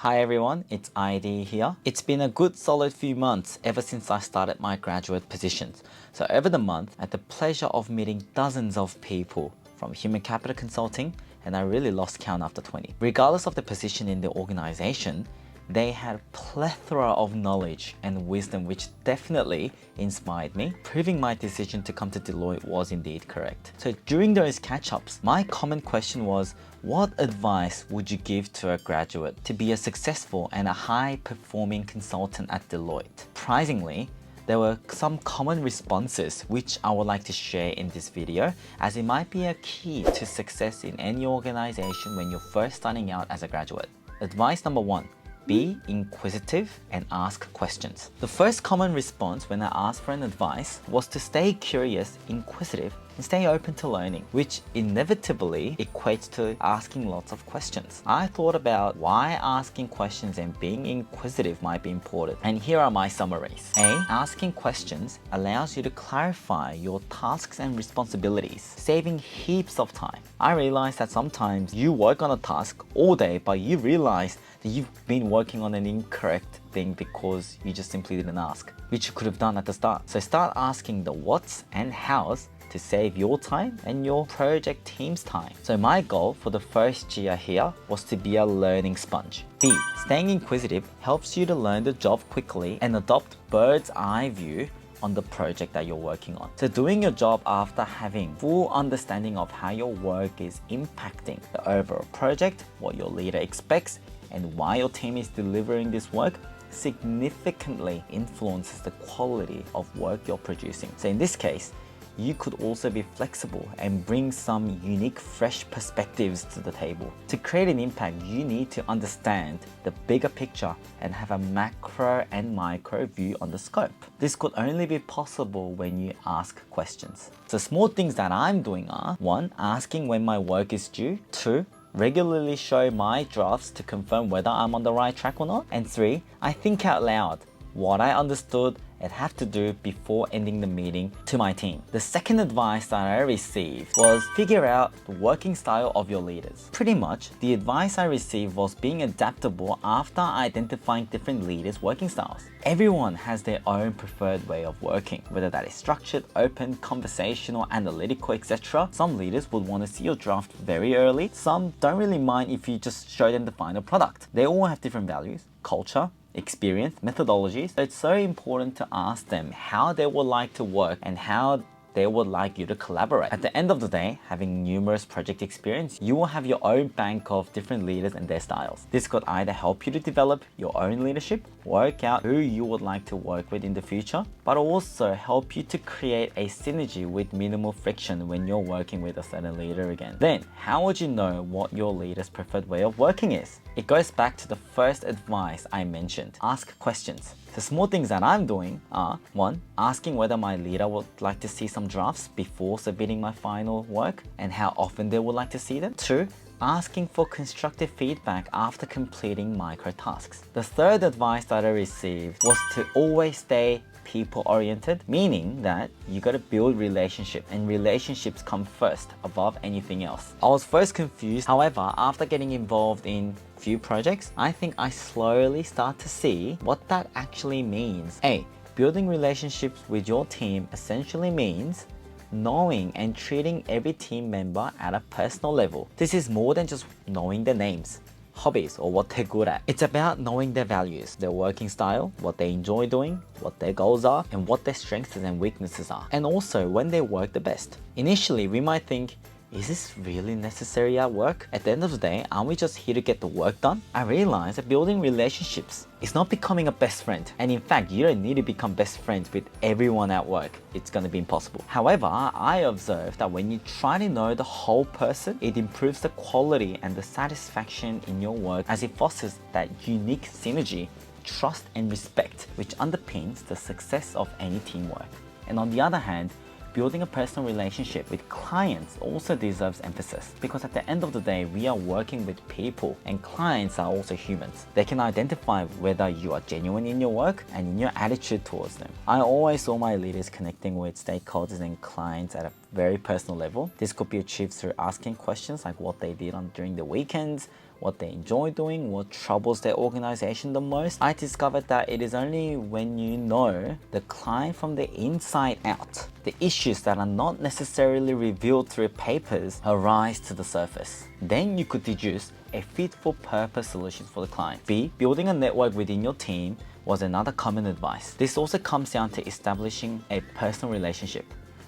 Hi everyone, it's ID here. It's been a good solid few months ever since I started my graduate positions. So over the month, I had the pleasure of meeting dozens of people from human capital consulting, and I really lost count after 20. Regardless of the position in the organization, they had a plethora of knowledge and wisdom which definitely inspired me, proving my decision to come to Deloitte was indeed correct. So during those catch-ups, my common question was, what advice would you give to a graduate to be a successful and a high-performing consultant at Deloitte? Surprisingly, there were some common responses which I would like to share in this video, as it might be a key to success in any organization when you're first starting out as a graduate. Advice number 1. Be inquisitive and ask questions. The first common response when I asked for an advice was to stay curious, inquisitive, and stay open to learning, which inevitably equates to asking lots of questions. I thought about why asking questions and being inquisitive might be important, and here are my summaries. A. Asking questions allows you to clarify your tasks and responsibilities, saving heaps of time. I realized that sometimes you work on a task all day, but you realize that you've been working on an incorrect thing because you just simply didn't ask, which you could have done at the start. So start asking the what's and how's to save your time and your project team's time. So my goal for the first year here was to be a learning sponge. B. Staying inquisitive helps you to learn the job quickly and adopt bird's eye view on the project that you're working on. So doing your job after having full understanding of how your work is impacting the overall project, what your leader expects, and why your team is delivering this work significantly influences the quality of work you're producing. So in this case, you could also be flexible and bring some unique, fresh perspectives to the table. To create an impact, you need to understand the bigger picture and have a macro and micro view on the scope. This could only be possible when you ask questions. So small things that I'm doing are 1. Asking when my work is due. 2. Regularly show my drafts to confirm whether I'm on the right track or not. And 3. I think out loud what I understood and have to do before ending the meeting to my team. The second advice that I received was figure out the working style of your leaders. Pretty much, the advice I received was being adaptable after identifying different leaders' working styles. Everyone has their own preferred way of working, whether that is structured, open, conversational, analytical, etc. Some leaders would want to see your draft very early. Some don't really mind if you just show them the final product. They all have different values, culture, experience, methodologies. So it's so important to ask them how they would like to work and how they would like you to collaborate. At the end of the day, having numerous project experience, you will have your own bank of different leaders and their styles. This could either help you to develop your own leadership, work out who you would like to work with in the future, but also help you to create a synergy with minimal friction when you're working with a certain leader again. Then, how would you know what your leader's preferred way of working is? It goes back to the first advice I mentioned. Ask questions. The small things that I'm doing are 1. Asking whether my leader would like to see some drafts before submitting my final work and how often they would like to see them. 2. Asking for constructive feedback after completing micro tasks. The third advice that I received was to always stay people-oriented, meaning that you gotta build relationship, and relationships come first above anything else. I was first confused, however, after getting involved in few projects, I think I slowly start to see what that actually means. A. Building relationships with your team essentially means knowing and treating every team member at a personal level. This is more than just knowing their names, hobbies, or what they're good at. It's about knowing their values, their working style, what they enjoy doing, what their goals are, and what their strengths and weaknesses are, and also when they work the best. Initially, we might think, is this really necessary at work? At the end of the day, aren't we just here to get the work done? I realized that building relationships is not becoming a best friend. And in fact, you don't need to become best friends with everyone at work. It's gonna be impossible. However, I observed that when you try to know the whole person, it improves the quality and the satisfaction in your work, as it fosters that unique synergy, trust, and respect, which underpins the success of any teamwork. And on the other hand, building a personal relationship with clients also deserves emphasis, because at the end of the day, we are working with people and clients are also humans. They can identify whether you are genuine in your work and in your attitude towards them. I always saw my leaders connecting with stakeholders and clients at a very personal level. This could be achieved through asking questions like what they did during the weekends, what they enjoy doing, what troubles their organization the most. I discovered that it is only when you know the client from the inside out, the issues that are not necessarily revealed through papers arise to the surface. Then you could deduce a fit for purpose solution for the client. B, building a network within your team was another common advice. This also comes down to establishing a personal relationship.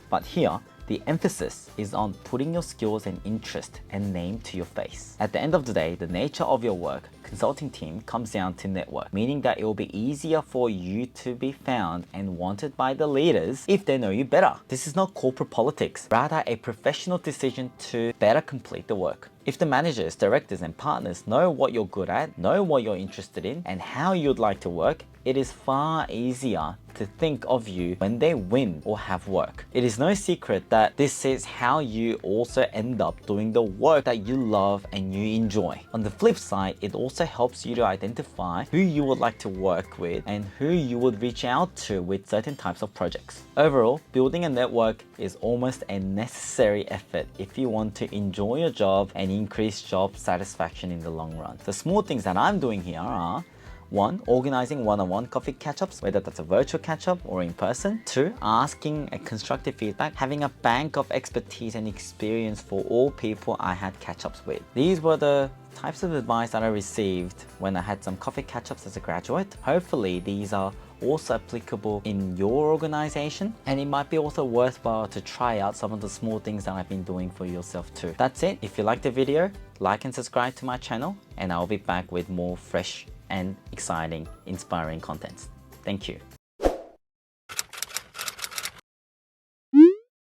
But here, the emphasis is on putting your skills and interest and name to your face. At the end of the day, the nature of your work, consulting team, comes down to network, meaning that it will be easier for you to be found and wanted by the leaders if they know you better. This is not corporate politics, rather a professional decision to better complete the work. If the managers, directors, and partners know what you're good at, know what you're interested in, and how you'd like to work, it is far easier to think of you when they win or have work. It is no secret that this is how you also end up doing the work that you love and you enjoy. On the flip side, it also helps you to identify who you would like to work with and who you would reach out to with certain types of projects. Overall, building a network is almost a necessary effort if you want to enjoy your job and increase job satisfaction in the long run. The small things that I'm doing here are: 1. Organizing one-on-one coffee catch-ups, whether that's a virtual catch-up or in person. 2. Asking a constructive feedback, having a bank of expertise and experience for all people I had catch-ups with. These were the types of advice that I received when I had some coffee catch-ups as a graduate. Hopefully these are also applicable in your organization, and it might be also worthwhile to try out some of the small things that I've been doing for yourself too. That's it. If you liked the video, like and subscribe to my channel, and I'll be back with more fresh and exciting, inspiring content. Thank you.